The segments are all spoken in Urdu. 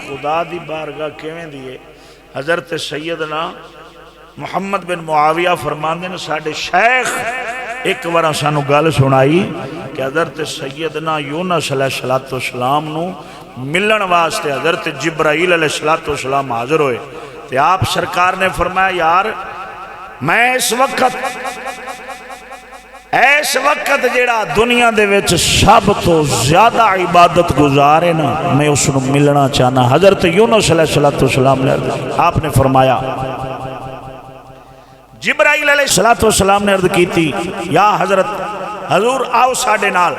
خدا دی بارگاہ کیویں دیئے؟ حضرت سیدنا محمد بن معاویہ فرماندے نے ساڑھے شیخ ایک بار سانو گل سنائی کہ حضرت سیدنا یونس علیہ السلام نو ملن واسطے حضرت جبرائیل علیہ السلام حاضر ہوئے تو آپ سرکار نے فرمایا یار میں اس وقت جیڑا دنیا دے وچ سب تو زیادہ عبادت گزارے نا میں اس نو ملنا چاہنا۔ حضرت یونس علیہ السلام نے آپ نے فرمایا جبرائیل علیہ السلام نے عرض کی تھی یا حضور آؤ ساڑھے نال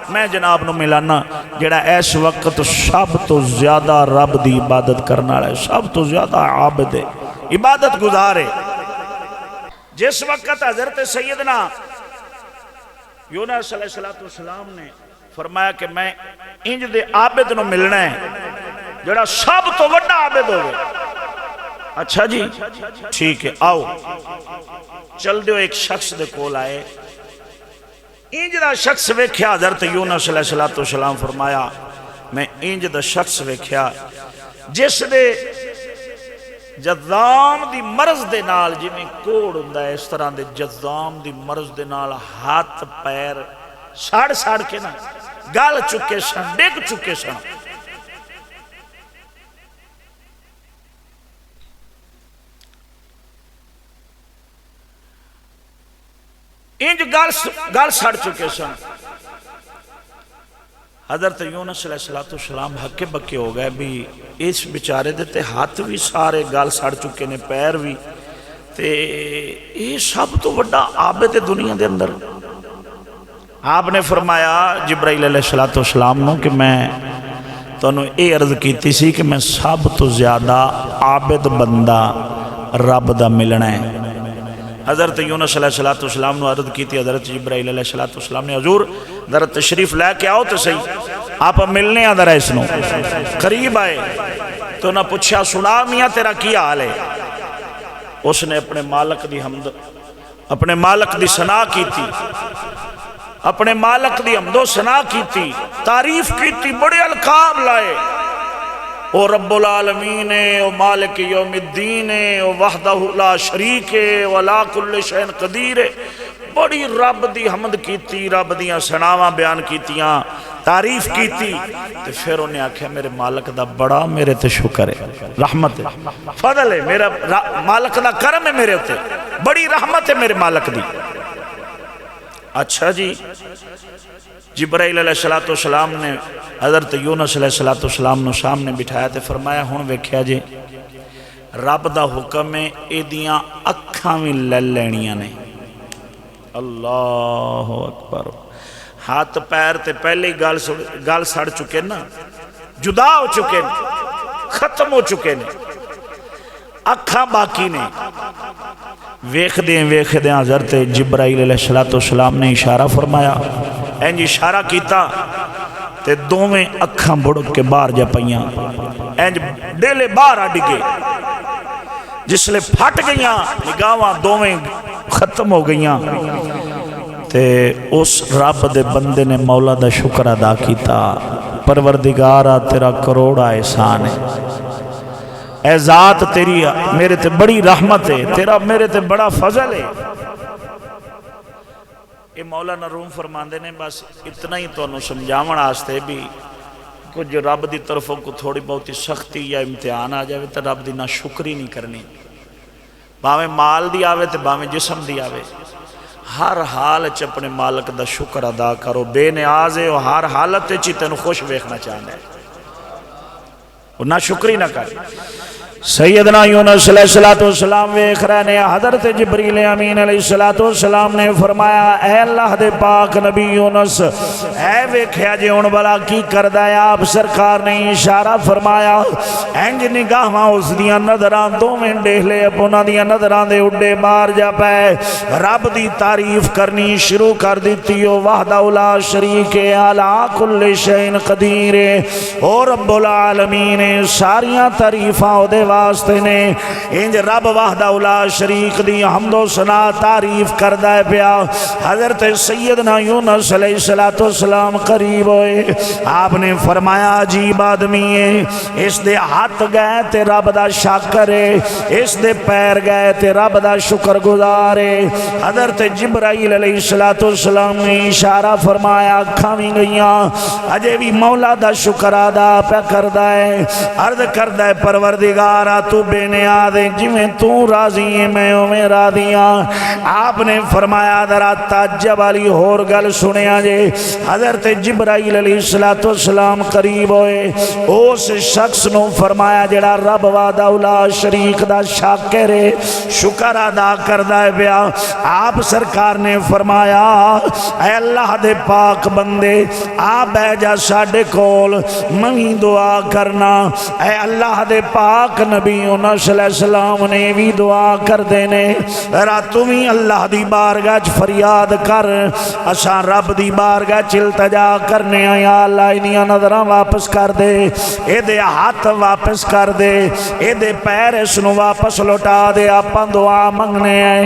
میں جناب نو ملانا جڑا اس وقت سب تو زیادہ رب دی عبادت کرنا ہے، سب تو زیادہ عابد ہے، عبادت گزارے۔ جس وقت حضرت سیدنا یونس علیہ السلام نے فرمایا کہ میں انج دے عابد نو ملنا ہے جڑا سب تو بڑا عابد ہوئے۔ اچھا جی ٹھیک ہے آؤ چل دیو۔ ایک شخص دے کول آئے، انج دا شخص ویکھیا حضرت یونس علیہ السلام فرمایا میں انج دا شخص ویکھیا جس دے جذام دی مرض دے نال جنہیں کوڑ ہوندا ہے اس طرح دے جذام دی مرض دے نال ہاتھ پیر ساڑ کے نا گل چکے سن، ڈگ چکے سن۔ انج گل سڑ چکے سن۔ حضرت یونس علیہ السلام ہکے بکے ہو گئے بھی اس بیچارے دیتے ہاتھ بھی سارے گل سڑ چکے نے، پیر بھی تے یہ سب تو بڑا عابد دنیا دے اندر۔ آپ نے فرمایا جبرائیل علیہ السلام نو کہ میں تو انہوں اے عرض کیتی سی کہ میں سب تو زیادہ عابد بندہ رب دا ملنا ہے۔ حضرت یونس علیہ السلام نے عرض کی تھی حضرت جبرائیل علیہ السلام نے حضور ذرا تشریف لے کے آؤ تو صحیح، آپ ملنے آدھر ہے اس نو۔ قریب آئے تو نہ پوچھا سنا میاں تیرا کیا حال ہے؟ اس نے اپنے مالک دی حمد، اپنے مالک دی ثنا کی تھی، اپنے مالک دی حمد و ثنا کی تھی، تعریف کی تھی، بڑے القاب لائے۔ او رب العالمین او مالک یوم الدین او وحدہ لا شریک ولا کل شین قدیر، بڑی رب دی حمد کیتی، رب دیاں ثناواں بیان کیتیاں، تعریف کیتی۔ تو پھر انہیں آکھیا میرے مالک دا بڑا میرے تے شکر ہے، رحمت ہے، فضل ہے، میرا مالک دا کرم ہے میرے تے، بڑی رحمت ہے میرے مالک دی۔ اچھا جی جبرائیل علیہ السلام نے حضرت یونس علیہ السلام نے سامنے بٹھایا تے فرمایا ہون ویکھیا جی رب دا حکم ہے ایدیاں اکھاں بھی لے لینیاں نے۔ اللہ اکبر، ہاتھ پیر تے پہلے ہی گال سڑ چکے نا، جدا ہو چکے نے، ختم ہو چکے نے، اکھاں باقی نے۔ ویکھ دیں حضرت جبرائیل علیہ السلام نے اشارہ فرمایا، اینج اشارہ کیتا تے دوویں اکھاں بڑک کے باہر جا پئیاں، اینج ڈیلے باہر آ ڈگے، جس لے پھٹ گئیاں نگاواں دوویں ختم ہو گئیاں۔ تے اس رب دے بندے نے مولا دا شکر ادا کیتا، پروردگارا تیرا کروڑا احسان ہے، اے ذات تیری میرے تے بڑی رحمت ہے، تیرا میرے تے بڑا فضل ہے۔ یہ مولانا روم فرماندے نے بس اتنا ہی تو انہوں سمجھاون آستے بھی کچھ رب دی طرفوں کو تھوڑی بہت سختی یا امتحان آ جائے تو رب دی نہ شکری نہیں کرنی، باویں مال دی آوے تو باویں جسم دی آوے، ہر حالت اپنے مالک دا شکر ادا کرو، بے نیاز ہے اور ہر حالت چی تینوں خوش ویکھنا چاہنا ہے، اور نہ شکری نہ کر۔ سیدنا یونس علیہ السلام ویکھ رہے نے، حضرت جبریل امین علیہ السلام نے فرمایا اے اللہ دے پاک نبی یونس، اے ویکھیا جے ہن بلا کی کردا ہے؟ آپ سرکار نے اشارہ فرمایا، انج نگاہاں اس دیاں نظراں دوویں ڈیلے اپنا دیاں نظراں دے اڈے باہر جا پئے، رب دی تعریف کرنی شروع کر دتی، او وحدہ لا شریک علی کل شیء قدیر، او رب العالمین ساریاں تعریفاں او دے واسطے نے انج رب وحدہ لا شریک دی حمد و ثنا تعریف کردا ہے پیا حضرت سیدنا یونس علیہ السلام قریب ہوئے آپ نے فرمایا عجیب آدمی ہے اس دے ہاتھ گئے تے رب دا شاکر ہے اس دے پیر گئے تے رب دا شکر گزار ہے حضرت جبرائیل علیہ السلام نے اشارہ فرمایا اکھاں بھی گئیاں اجے بھی مولا دا شکر ادا پہ کردا ہے عرض کردا ہے پروردگارا تو بے نیاز ہے جویں تو راضی ہے میں اویں راضی ہاں آپ نے فرمایا ذرا تعجب والی اور گل سنیا جے حضرت جبرائیل علیہ السلام قریب ہوئے اس شخص نو فرمایا جڑا رب وحدہ لا شریک دا شاکر ہے شکر ادا کردا ہے پیا آپ سرکار نے فرمایا اے اللہ دے پاک بندے آ بہ جا ساڈے کول منگی دعا کرنا اے اللہ دے پاک نبی یونس علیہ السلام نے بھی دعا کر دینے راتوں بھی اللہ دی بارگاہ فریاد کر اساں رب دی بارگاہ التجا کرنے یا اللہ انہیاں نظراں واپس کر دے اے دے ہاتھ واپس کر دے اے دے پیر اس نو واپس لوٹا دے آپاں دعا منگنے آئے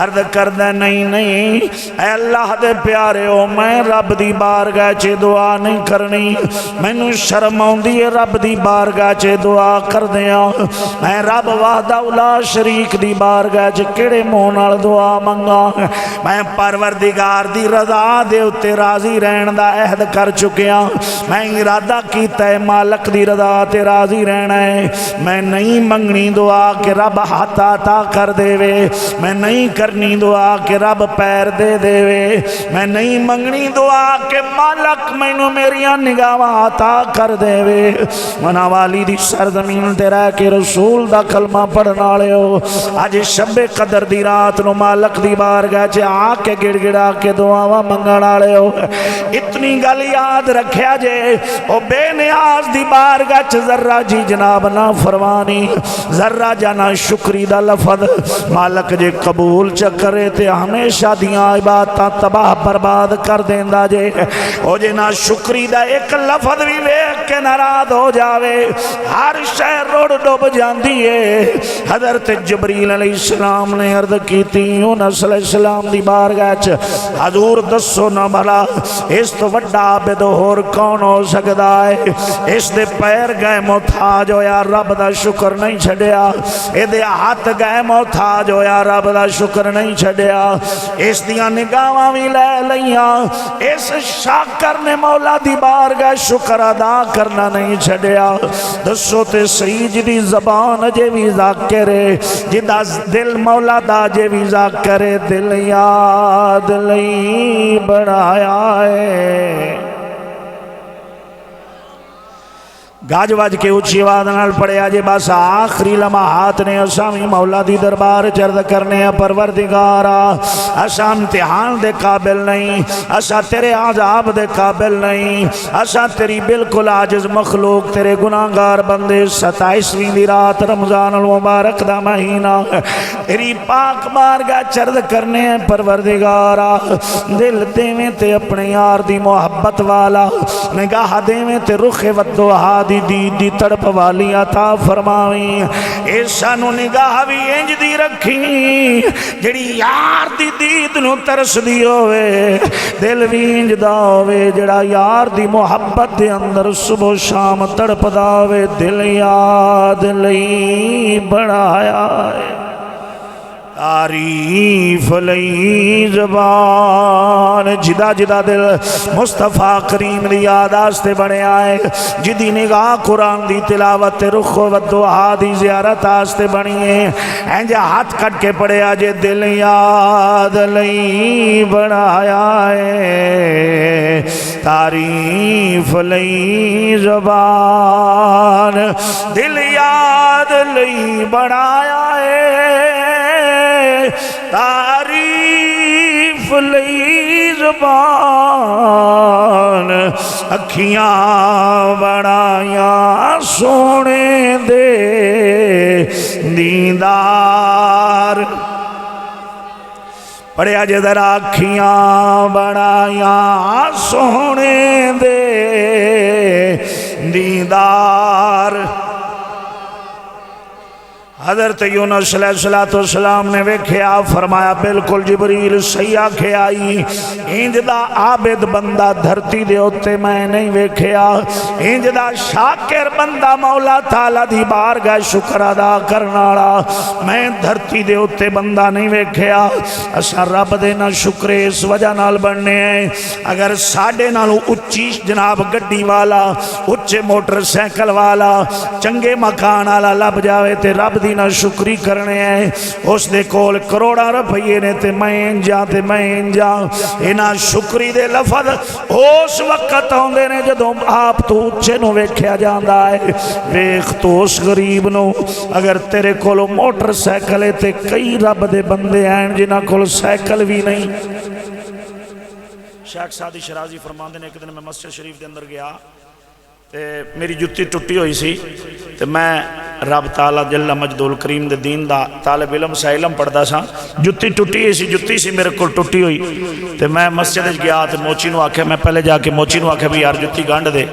عرض کردہ نہیں اے اللہ دے پیارے ہو میں رب دی بارگاہ چے دعا نہیں کرنی میں نو شرم آؤندی ہے رب دی بارگاہ چے دعا کر دیا میں رب وحدہ لا شریک دی بارگاہ چے کڑے منہ نال دعا منگا میں پروردگار دی رضا دے اتے راضی رہن دا عہد کر چکیا میں ارادہ کیتا ہے مالک دی رضا تے راضی رہنا ہے میں نہیں منگنی دعا کہ رب ہاتھ عطا کر دے وے میں نہیں کرنی دعا کہ رب پیر دے دے وے میں نہیں منگنی دعا کہ مالک میں نو میریاں نگاہ عطا کر دے وے منا والی دی سرزمین تے رہ کے رسول دا کلمہ پڑھنا لے ہو آج شب قدر دی رات نو مالک دی بارگاہ چے آ کے گڑ گڑا کے دعاواں منگنا لے ہو اتنی گل یاد رکھیا جے او بے نیاز دی بارگاہ چے ذرہ جی جناب نہ فرمانی ذرہ جانا شکری دا لفظ مالک جے قبول چکرے تے ہمیشہ دیاں عبادتاں تباہ برباد کر دیندہ جے او جے نا شکری دا ایک لفظ بھی ویک کے ناراض ہو جاوے ہر شہر روڑ ڈوب جاندی ہے حضرت جبریل علیہ السلام نے عرض کیتی یونس علیہ السلام دی بارگاہ چ حضور دسو نہ بھلا اس تو وڈا عابد اور کون ہو سکدا ہے اس دے پیر گئے محتاج ہویا رب دا شکر نہیں چھڈیا اے دے ہاتھ گئے محتاج ہویا رب دا شکر نہیں چھڈیا اس دیاں نگاہاں وی لے لیاں اس شاکر نے مولا دی بارگاہ شکر ادا کرنا نہیں چھڈیا دسو تے صحیح جدی زبان جے وی ذاکر ہے جدا دل مولا دا جے وی ذاکر ہے دل یاد لئی بڑھایا ہے گاج واج کے اچھی آواز نال پڑھیا جے بس آخری لمحات نے اسامی مولا دی دربار چرد کرنے پروردگارا اسا امتحان دے قابل نہیں اسا تیرے عذاب دے قابل نہیں اسا تیری بالکل عاجز مخلوق تیرے گناہگار بندے 27ویں دی رات رمضان المبارک دا مہینہ تیری پاک بارگاہ چرد کرنے پروردگارا دل دیویں تے اپنے یار دی محبت والا نگاہ دیویں تے رخ ودوہا دی دی تڑپ والی عطا فرماویں ایسانو نگاہ بھی انج دی رکھی جڑی یار دی دید نو ترس دی ہوئے دل بھی انج دا ہوئے جڑا یار دی محبت دے اندر صبح شام تڑپ دا ہوئے دل یاد لئی بڑھایا ہے تعریف لئی زبان جدا جدا دل مصطفیٰ کریم دی یاد آستے بڑے آئے جدی نگاہ قرآن دی تلاوت رخ و دعا دی زیارت آستے بڑی ہیں اینجا ہاتھ کٹ کے پڑے آجے دل یاد لئی بڑھایا ہے تعریف لئی زبان دل یاد لئی بڑھایا ہے تعریف لئی زبان اکھیاں بڑھایاں سونے دے دیدار پڑھے آجے ذرا اکھیاں بڑھایاں سونے دے دیدار حضرت یونس علیہ السلام نے ویکھیا، فرمایا بالکل جبریل صحیح آکھیا آئی، انج دا عابد بندہ دھرتی دے اوتے میں نہیں ویکھیا، انج دا شاکر بندہ مولا تعالی دی بارگاہ شکر ادا کرنا والا میں دھرتی دے اوتے بندہ نہیں ویکھیا۔ اساں رب دے نا شکر اس وجہ نال بننے ہیں، اگر ساڈے نالوں اچھی جناب گڈی والا، اچھے موٹر سائیکل والا، چنگے مکان والا لب جاوے تے رب دی نا شکری کرنے ہیں، اس دے کول کروڑا روپیے نے تے میں انجا اینا شکری دے لفظ اس وقت ہوندے نے جدوں آپ تو اچھے نو ویکھیا جاندا ہے۔ ویکھ تو اس غریب نو، اگر تیرے کولو موٹر سائیکل ہے تے کئی رب دے بندے ہیں جنہاں کول سائیکل بھی نہیں۔ شیخ سعدی شرازی فرماندے نے ایک دن میں مسجد شریف دے اندر گیا تے میری جتی ٹوٹی ہوئی سی تے میں رب تعالیٰ جل مجد الکریم دے دین دا طالب علم سا علم پڑھدا سا، جتی ٹوٹی ہوئی سی، جتی سی میرے کو ٹوٹی ہوئی تے میں مسجد گیا تے موچی نو آکھے، میں پہلے جا کے موچی نو آکھے بھی یار جتی گانڈ دے،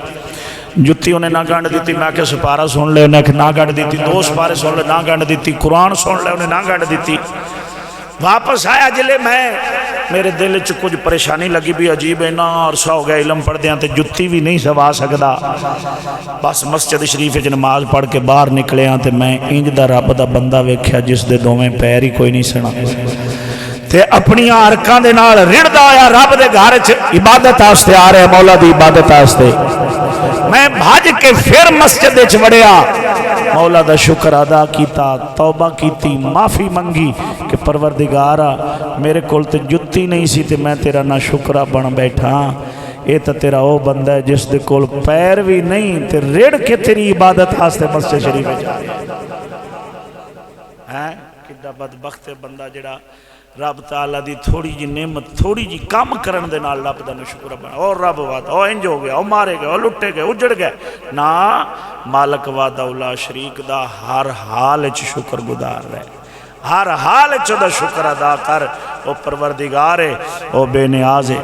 جتی انہیں نہ گانڈ دیتی، میں آکھے سپارہ سن لے، انہیں نہ گانڈ دیتی، دو سپارے سن لے نہ گانڈ دیتی، قرآن سن لے انہیں نہ گانڈ دیتی۔ واپس آیا جلے میں میرے دل چ کچھ پریشانی لگی بھی عجیب ہے نا، عرصہ ہو گیا علم پڑھ دیاں تے جتی بھی نہیں سوا سکدا۔ بس مسجد شریف وچ نماز پڑھ کے باہر نکلے ہاں تے میں انج دا رب دا بندہ ویکھیا جس دے دوویں پیر ہی کوئی نہیں سنا تے اپنی حرکاں دے نال رڑدا آیا رب دے گھر چ عبادت واسطے آ رہا، مولا دی عبادت واسطے۔ میں بھج کے پھر مسجد وچ وڑیا، مولا دا شکر ادا کیتا، توبہ کیتی، معافی منگی کہ پروردگارا میرے کول تے جتی نہیں سی تے میں تیرا نہ شکرہ بن بیٹھا، اے تا تیرا او بندہ ہے جس دے کول پیر بھی نہیں تے ریڑ کے تیری عبادت ہاستے مسجد شریف میں جا ہے۔ کدہ بدبخت بندہ جڑا رب تعالیٰ دی تھوڑی جی نعمت تھوڑی جی کام کرن دے نال رب دا نو شکر بنا، اور رب وعدہ او انج ہو گیا، او مارے گئے، او لٹے گئے، اجڑ گئے نا، مالک وعدہ اولا شریک دا ہر حال اچ شکر گزار رہے، ہر حال اچ دا شکر ادا کر، او پروردگار ہے، او بے نیاز ہے۔